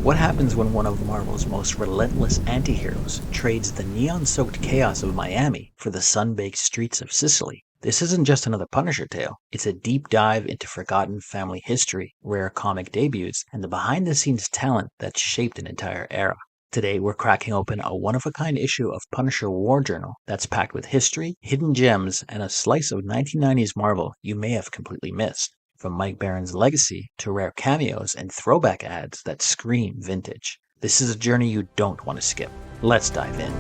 What happens when one of Marvel's most relentless anti-heroes trades the neon-soaked chaos of Miami for the sun-baked streets of Sicily? This isn't just another Punisher tale, it's a deep dive into forgotten family history, rare comic debuts, and the behind-the-scenes talent that shaped an entire era. Today, we're cracking open a one-of-a-kind issue of Punisher War Journal that's packed with history, hidden gems, and a slice of 1990s Marvel you may have completely missed. From Mike Baron's legacy to rare cameos and throwback ads that scream vintage. This is a journey you don't want to skip. Let's dive in.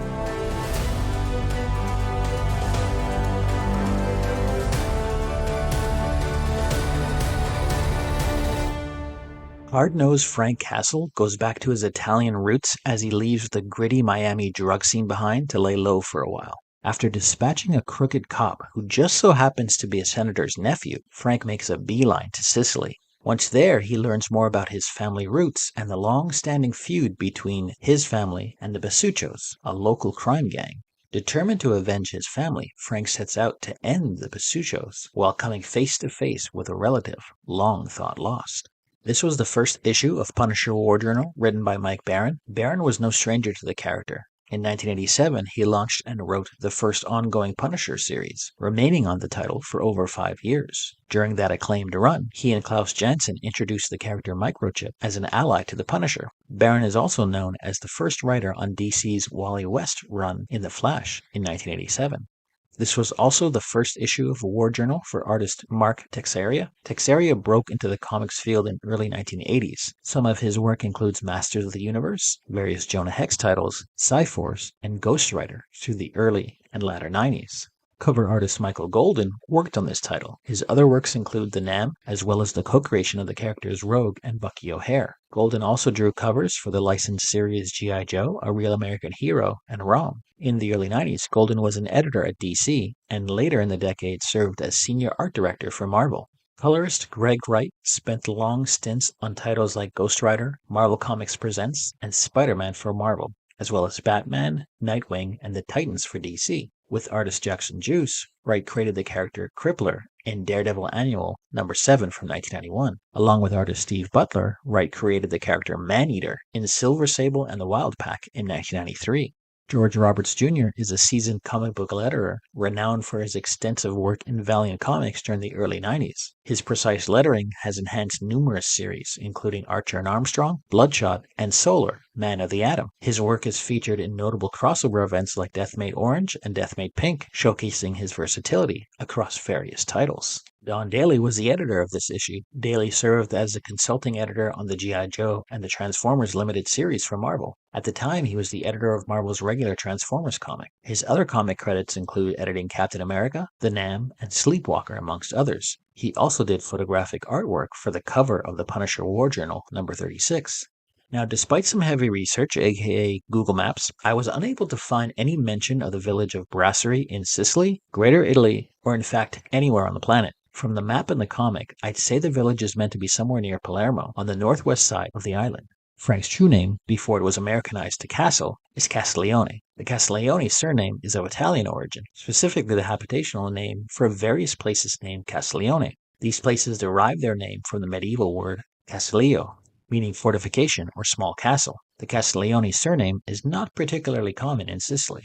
Hard-nosed Frank Castle goes back to his Italian roots as he leaves the gritty Miami drug scene behind to lay low for a while. After dispatching a crooked cop who just so happens to be a senator's nephew, Frank makes a beeline to Sicily. Once there, he learns more about his family roots and the long-standing feud between his family and the Bessuchos, a local crime gang. Determined to avenge his family, Frank sets out to end the Bessuchos while coming face to face with a relative long thought lost. This was the first issue of Punisher War Journal, written by Mike Baron. Baron was no stranger to the character. In 1987, he launched and wrote the first ongoing Punisher series, remaining on the title for over 5 years. During that acclaimed run, he and Klaus Janson introduced the character Microchip as an ally to the Punisher. Baron is also known as the first writer on DC's Wally West run in The Flash in 1987. This was also the first issue of a War Journal for artist Mark Texeira. Texeira broke into the comics field in early 1980s. Some of his work includes Masters of the Universe, various Jonah Hex titles, Cyforce, and Ghost Rider through the early and latter 90s. Cover artist Michael Golden worked on this title. His other works include The Nam, as well as the co-creation of the characters Rogue and Bucky O'Hare. Golden also drew covers for the licensed series G.I. Joe, A Real American Hero, and ROM. In the early 90s, Golden was an editor at DC, and later in the decade served as senior art director for Marvel. Colorist Greg Wright spent long stints on titles like Ghost Rider, Marvel Comics Presents, and Spider-Man for Marvel, as well as Batman, Nightwing, and the Titans for DC. With artist Jackson Juice, Wright created the character Crippler in Daredevil Annual number 7 from 1991. Along with artist Steve Butler, Wright created the character Maneater in Silver Sable and the Wild Pack in 1993. George Roberts Jr. is a seasoned comic book letterer, renowned for his extensive work in Valiant Comics during the early 90s. His precise lettering has enhanced numerous series, including Archer and Armstrong, Bloodshot, and Solar, Man of the Atom. His work is featured in notable crossover events like Deathmate Orange and Deathmate Pink, showcasing his versatility across various titles. Don Daly was the editor of this issue. Daly served as a consulting editor on the G.I. Joe and the Transformers limited series for Marvel. At the time, he was the editor of Marvel's regular Transformers comic. His other comic credits include editing Captain America, The Nam, and Sleepwalker, amongst others. He also did photographic artwork for the cover of the Punisher War Journal, number 36. Now, despite some heavy research, aka Google Maps, I was unable to find any mention of the village of Brasserie in Sicily, Greater Italy, or in fact anywhere on the planet. From the map in the comic, I'd say the village is meant to be somewhere near Palermo, on the northwest side of the island. Frank's true name, before it was Americanized to Castle, is Castiglione. The Castiglione surname is of Italian origin, specifically the habitational name for various places named Castiglione. These places derive their name from the medieval word Castiglio, meaning fortification or small castle. The Castiglione surname is not particularly common in Sicily.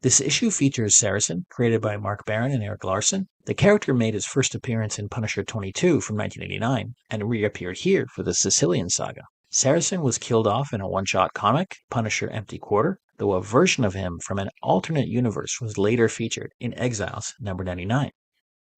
This issue features Saracen, created by Mark Baron and Eric Larson. The character made his first appearance in Punisher 22 from 1989 and reappeared here for the Sicilian Saga. Saracen was killed off in a one-shot comic, Punisher Empty Quarter, though a version of him from an alternate universe was later featured in Exiles number 99.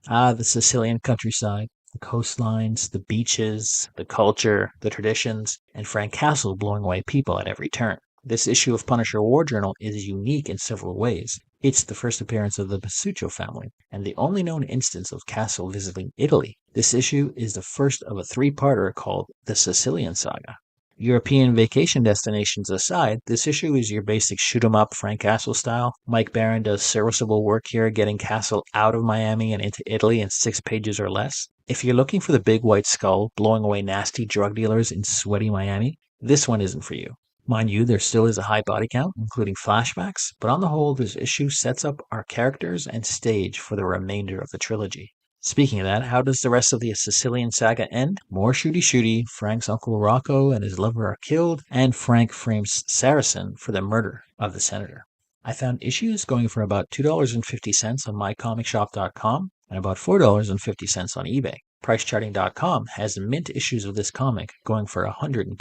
The Sicilian countryside, the coastlines, the beaches, the culture, the traditions, and Frank Castle blowing away people at every turn. This issue of Punisher War Journal is unique in several ways. It's the first appearance of the Bessucho family, and the only known instance of Castle visiting Italy. This issue is the first of a three-parter called the Sicilian Saga. European vacation destinations aside, this issue is your basic shoot-'em-up Frank Castle style. Mike Baron does serviceable work here, getting Castle out of Miami and into Italy in 6 pages or less. If you're looking for the big white skull blowing away nasty drug dealers in sweaty Miami, this one isn't for you. Mind you, there still is a high body count, including flashbacks, but on the whole, this issue sets up our characters and stage for the remainder of the trilogy. Speaking of that, how does the rest of the Sicilian Saga end? More shooty, Frank's uncle Rocco and his lover are killed, and Frank frames Saracen for the murder of the senator. I found issues going for about $2.50 on mycomicshop.com and about $4.50 on eBay. PriceCharting.com has mint issues of this comic going for $102.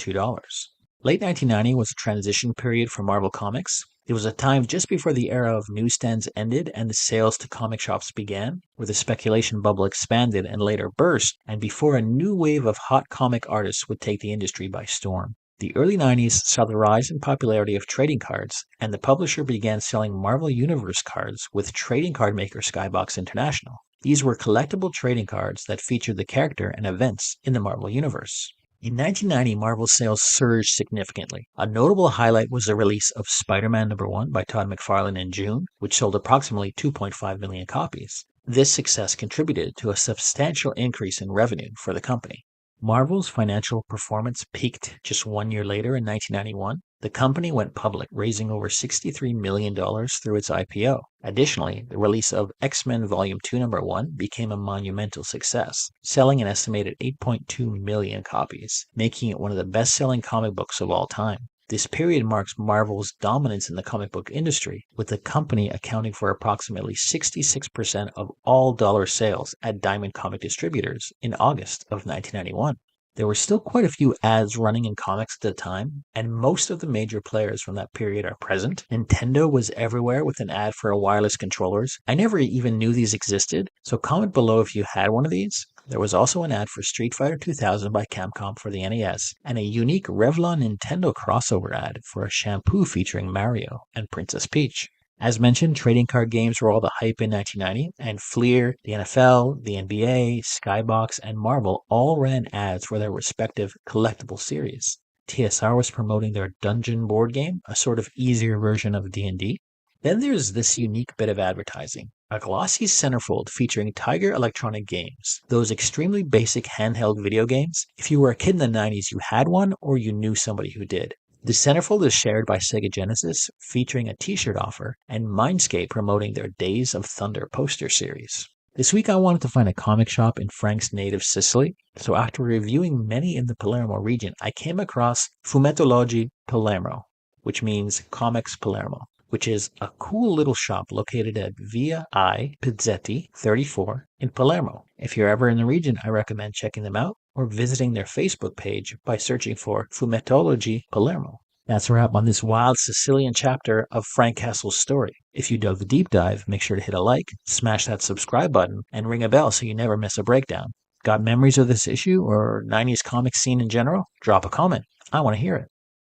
Late 1990 was a transition period for Marvel Comics. It was a time just before the era of newsstands ended and the sales to comic shops began, where the speculation bubble expanded and later burst, and before a new wave of hot comic artists would take the industry by storm. The early 90s saw the rise in popularity of trading cards, and the publisher began selling Marvel Universe cards with trading card maker Skybox International. These were collectible trading cards that featured the character and events in the Marvel Universe. In 1990, Marvel's sales surged significantly. A notable highlight was the release of Spider-Man #1 by Todd McFarlane in June, which sold approximately 2.5 million copies. This success contributed to a substantial increase in revenue for the company. Marvel's financial performance peaked just 1 year later in 1991. The company went public, raising over $63 million through its IPO. Additionally, the release of X-Men Volume 2 #1 became a monumental success, selling an estimated 8.2 million copies, making it one of the best-selling comic books of all time. This period marks Marvel's dominance in the comic book industry, with the company accounting for approximately 66% of all dollar sales at Diamond Comic Distributors in August of 1991. There were still quite a few ads running in comics at the time, and most of the major players from that period are present. Nintendo was everywhere with an ad for wireless controllers. I never even knew these existed, so comment below if you had one of these. There was also an ad for Street Fighter 2000 by Capcom for the NES, and a unique Revlon Nintendo crossover ad for a shampoo featuring Mario and Princess Peach. As mentioned, trading card games were all the hype in 1990, and Fleer, the NFL, the NBA, Skybox, and Marvel all ran ads for their respective collectible series. TSR was promoting their Dungeon board game, a sort of easier version of D&D. Then there's this unique bit of advertising, a glossy centerfold featuring Tiger Electronic Games, those extremely basic handheld video games. If you were a kid in the 90s, you had one or you knew somebody who did. The centerfold is shared by Sega Genesis, featuring a t-shirt offer, and Mindscape promoting their Days of Thunder poster series. This week I wanted to find a comic shop in Frank's native Sicily, so after reviewing many in the Palermo region, I came across Fumettologi Palermo, which means Comics Palermo, which is a cool little shop located at Via I. Pizzetti 34 in Palermo. If you're ever in the region, I recommend checking them out or visiting their Facebook page by searching for Fumettologi Palermo. That's a wrap on this wild Sicilian chapter of Frank Castle's story. If you dug the deep dive, make sure to hit a like, smash that subscribe button, and ring a bell so you never miss a breakdown. Got memories of this issue or 90s comic scene in general? Drop a comment. I want to hear it.